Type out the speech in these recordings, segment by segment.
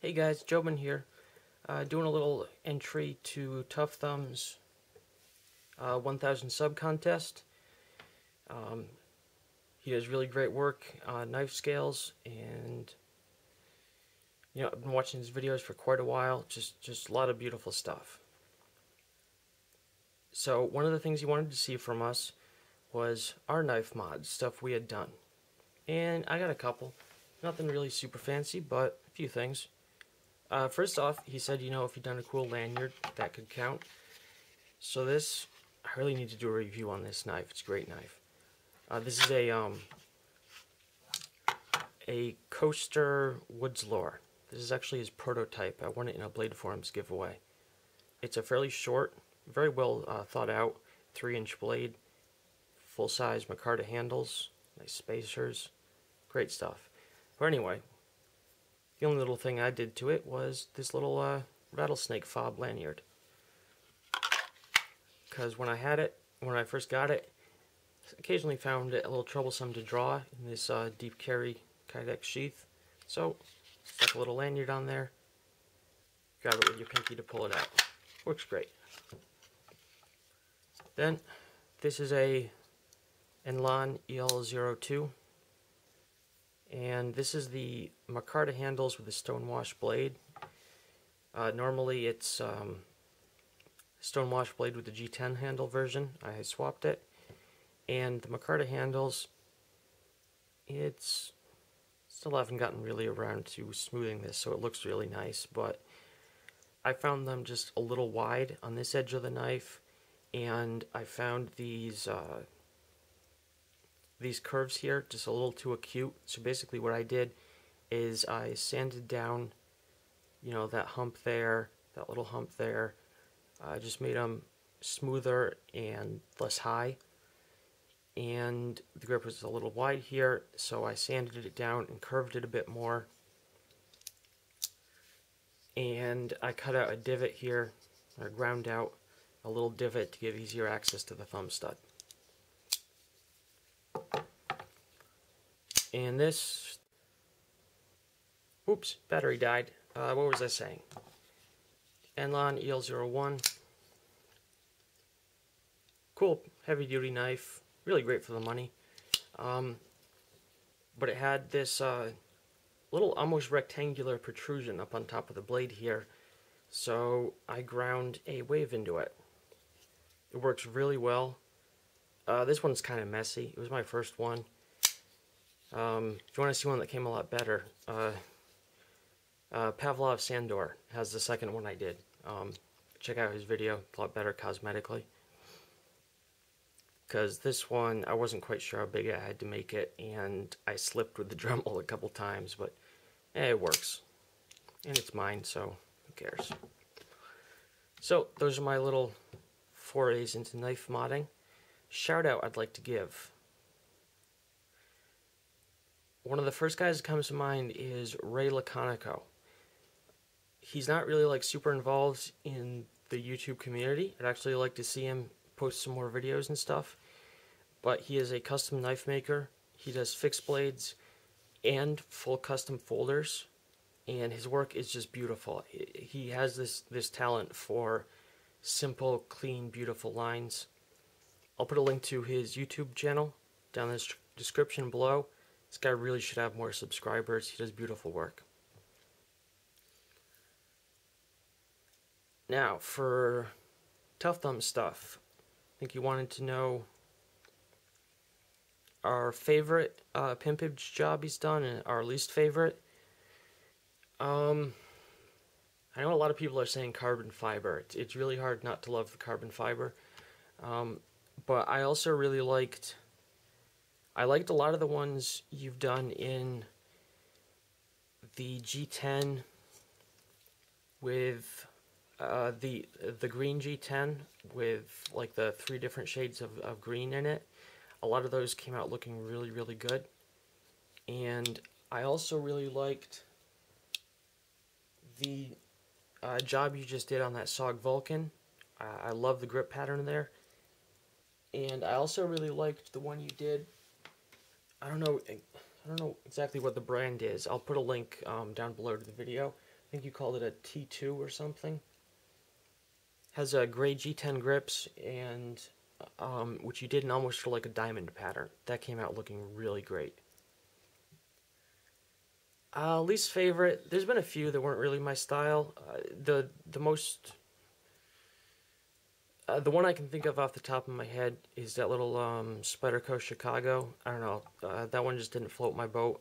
Hey guys, Jobin here, doing a little entry to Tuffthumbz 1000 sub contest. He does really great work on knife scales, and I've been watching his videos for quite a while. Just a lot of beautiful stuff. So one of the things he wanted to see from us was our knife mods, stuff we had done, and I got a couple. Nothing really super fancy, but a few things. First off, he said, if you've done a cool lanyard, that could count. So this, I really need to do a review on this knife. It's a great knife. This is a Coaster Woods Lore. This is actually his prototype. I won it in a Blade Forums giveaway. It's a fairly short, very well thought out 3-inch blade, full-size micarta handles, nice spacers, great stuff. But anyway, the only little thing I did to it was this little rattlesnake fob lanyard. Because when I first got it, occasionally found it a little troublesome to draw in this deep carry Kydex sheath. So, stuck a little lanyard on there, grab it with your pinky to pull it out. Works great. Then, this is a Enlan EL02. And this is the micarta handles with the stonewash blade. Normally it's stonewash blade with the G10 handle version. I swapped it. And the micarta handles, still haven't gotten really around to smoothing this, so it looks really nice, but I found them just a little wide on this edge of the knife, and I found these curves here just a little too acute. So basically what I did is I sanded down, that hump there, that little hump there. I just made them smoother and less high. And the grip was a little wide here, so I sanded it down and curved it a bit more. And I cut out a divot here, or ground out a little divot to give easier access to the thumb stud. And this, oops, battery died. What was I saying? Enlan EL01. Cool, heavy duty knife. Really great for the money. But it had this little almost rectangular protrusion up on top of the blade here. So I ground a wave into it. It works really well. This one's kind of messy. It was my first one. If you want to see one that came a lot better, Pavlov Sandor has the second one I did. Check out his video, a lot better cosmetically. Because this one, I wasn't quite sure how big I had to make it, and I slipped with the Dremel a couple times, but it works. And it's mine, so who cares. So, those are my little forays into knife modding. Shout out I'd like to give. One of the first guys that comes to mind is Laconico. He's not really super involved in the YouTube community. I'd actually like to see him post some more videos and stuff. But he is a custom knife maker. He does fixed blades and full custom folders. And his work is just beautiful. He has this talent for simple, clean, beautiful lines. I'll put a link to his YouTube channel down in the description below. This guy really should have more subscribers. He does beautiful work. Now, for Tuffthumbz stuff, I think you wanted to know our favorite pimpage job he's done and our least favorite. I know a lot of people are saying carbon fiber. It's really hard not to love the carbon fiber. But I also really liked a lot of the ones you've done in the G10 with the green G10 with the 3 different shades of green in it. A lot of those came out looking really, really good. And I also really liked the job you just did on that SOG Vulcan. I love the grip pattern there. And I also really liked the one you did. I don't know exactly what the brand is. I'll put a link down below to the video. think you called it a T2 or something. Has a gray G10 grips, and which you did in almost for like a diamond pattern. That came out looking really great. Least favorite, there's been a few that weren't really my style. The one I can think of off the top of my head is that little Spyderco Chicago. I don't know, that one just didn't float my boat.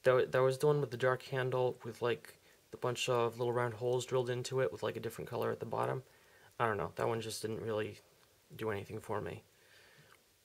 That was the one with the dark handle with like the bunch of little round holes drilled into it with like a different color at the bottom. I don't know, that one just didn't really do anything for me.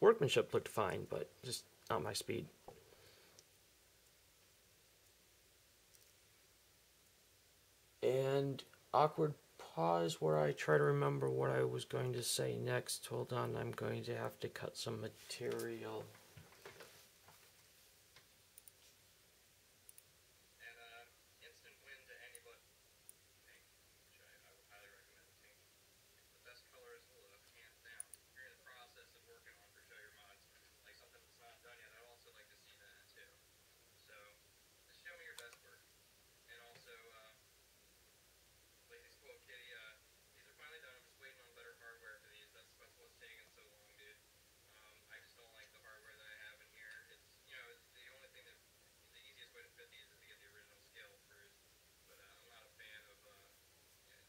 Workmanship looked fine, but just not my speed. And awkward pause where I try to remember what I was going to say next. Hold on, I'm going to have to cut some material. Instant win to anybody. Pink, which I would highly recommend pink. The best color is blue, hands down. If you're in the process of working on for Show Your Mods, like something that's not done yet, I'd also like to see that too. So, just show me your best work. And also, Lazy Squirrel Kitty, these are finally done. I'm just waiting on better hardware for these. That's what's taking so long, dude. I just don't like the hardware that I have in here. It's, you know, it's the only thing that, the easiest way to fit these is to get the original scale throughs. But I'm not a fan of,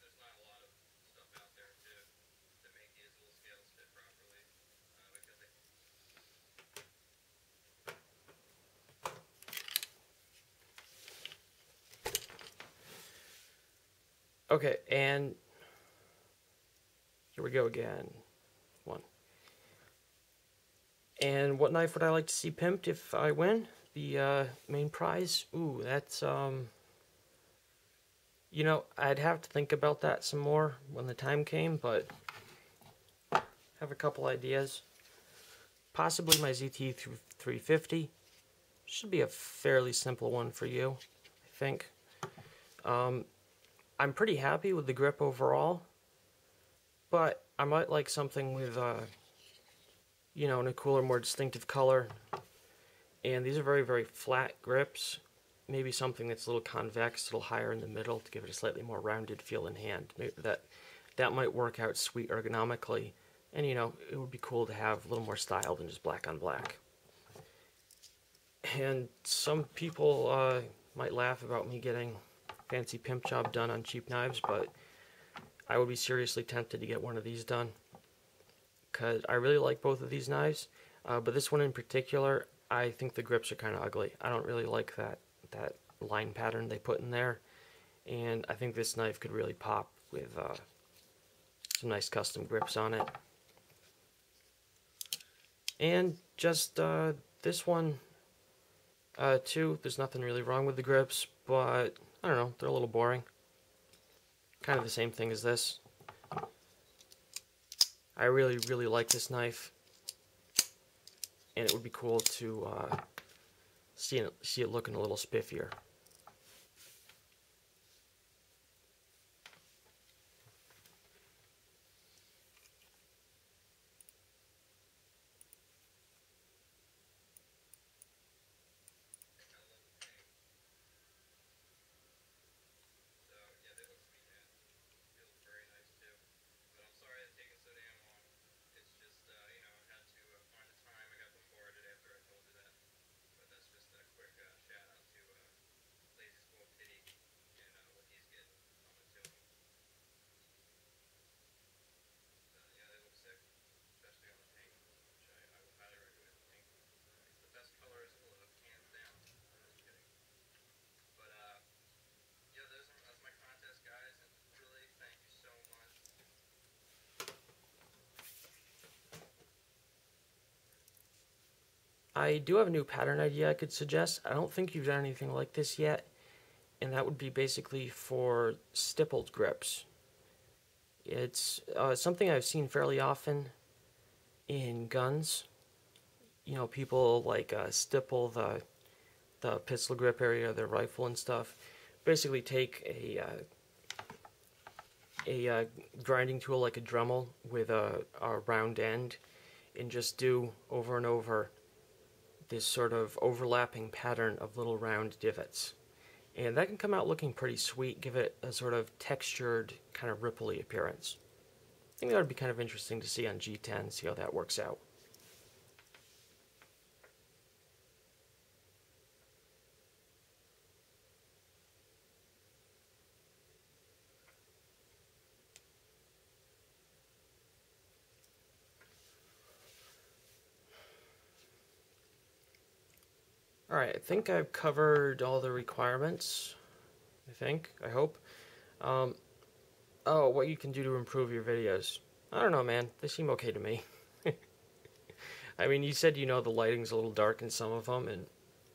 there's not a lot of stuff out there to make these little scales fit properly. Because they... Okay, and here we go again. One. And what knife would I like to see pimped if I win? The main prize? Ooh, that's, you know, I'd have to think about that some more when the time came, but I have a couple ideas. Possibly my ZT 350. Should be a fairly simple one for you, I think. I'm pretty happy with the grip overall, but I might like something with, you know, in a cooler, more distinctive color. And these are very, very flat grips. Maybe something that's a little convex, a little higher in the middle to give it a slightly more rounded feel in hand. Maybe that might work out sweet ergonomically. And, you know, it would be cool to have a little more style than just black on black. And some people might laugh about me getting fancy pimp job done on cheap knives, but I would be seriously tempted to get one of these done, because I really like both of these knives, but this one in particular, I think the grips are kind of ugly. I don't really like that line pattern they put in there, and I think this knife could really pop with some nice custom grips on it. And just this one too, there's nothing really wrong with the grips, but I don't know, they're a little boring. Kind of the same thing as this. I really, really like this knife, and it would be cool to see it looking a little spiffier. I do have a new pattern idea I could suggest. I don't think you've done anything like this yet, and that would be basically for stippled grips. It's something I've seen fairly often in guns. You know, people like stipple the pistol grip area of their rifle and stuff. Basically take a grinding tool like a Dremel with a round end and just do over and over this sort of overlapping pattern of little round divots. And that can come out looking pretty sweet, give it a sort of textured, kind of ripply appearance. I think that would be kind of interesting to see on G10, see how that works out. Alright, I think I've covered all the requirements. I hope. Oh, what you can do to improve your videos. I don't know, man. They seem okay to me. I mean, you said, you know, the lighting's a little dark in some of them, and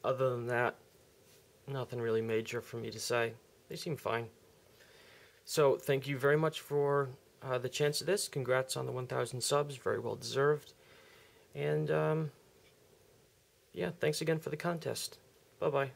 other than that, nothing really major for me to say. They seem fine. So, thank you very much for the chance of this. Congrats on the 1,000 subs. Very well deserved. And, yeah, thanks again for the contest. Bye-bye.